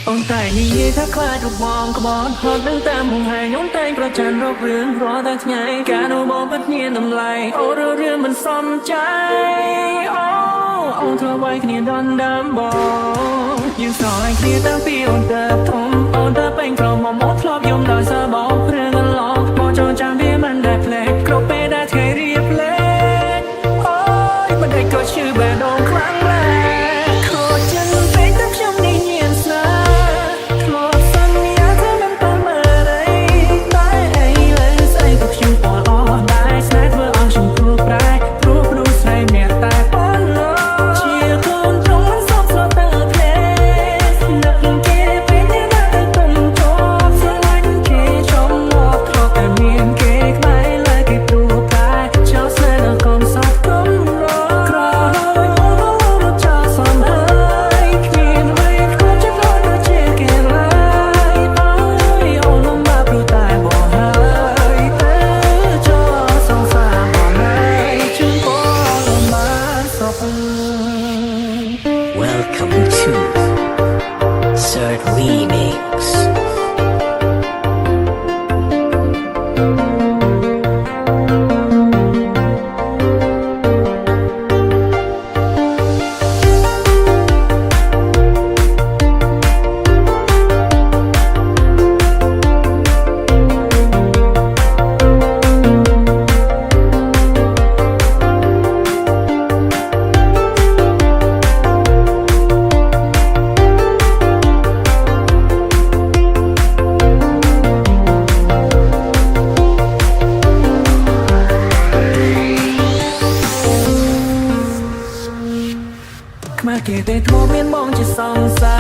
អូនតែនិយាយថាខ្លាចរូបបងក្បត់ហត់នឹងតាមហងហើយខ្ញុំតែងប្រច័ណ្ឌរករឿងរាល់តែថ្ងៃការនោះបងពិតមានតម្លៃអូរឿងមិនសមใจអូនធ្វើໄວគ្នាដនដើមបងយើងស្រឡាញ់គ្នាតាំងពីអូនទៅធំអូនទៅពេញក្រមុំមកធ្លាប់យំដោយសារបងរឿងកន្លងបងចង់ចាំវាមិនដែលភ្លេចគ្រប់ពេលដែលថ្ងៃរៀបលេងអូយមិនได้ក៏ឈឺបែដងខ្លាំងណាស់ខូចចិត្តពេកតែខ្ញុំនេះញៀនស្នេហ៍ធ្លាប់សន្យាថាមិនទៅមើលអីតែអីលើស្អីក៏ខ្ញុំពណ៌អស់ដែរស្នេហ៍ធ្វើឲ្យខ្ញុំព្រួយប្រែព្រោះស្រីម្នាក់តែប៉ុណ្ណោះជាកូនត្រង់មិនសោកស្លុតទៅភ្លេចនឹកគេពេលដែលទៅទុំជោគស្រឡាញ់គេចំមកធ្លាប់តែមានគេក្បែរលើគេព្រួយប្រែចោលស្នេហ៍ដល់កុំសោកកុំរងក្រោយអូនរត់ចោលសំហើយគ្មានអ្វីក៏ចិត្តរត់ទៅជាគេឡើយអូយអូនមកព្រោះតែបងហើយទៅចោលសងសាបងហើយជូនបងមកសោក Welcome to Third Remix. Mà kể về thua miên mong chỉ song xa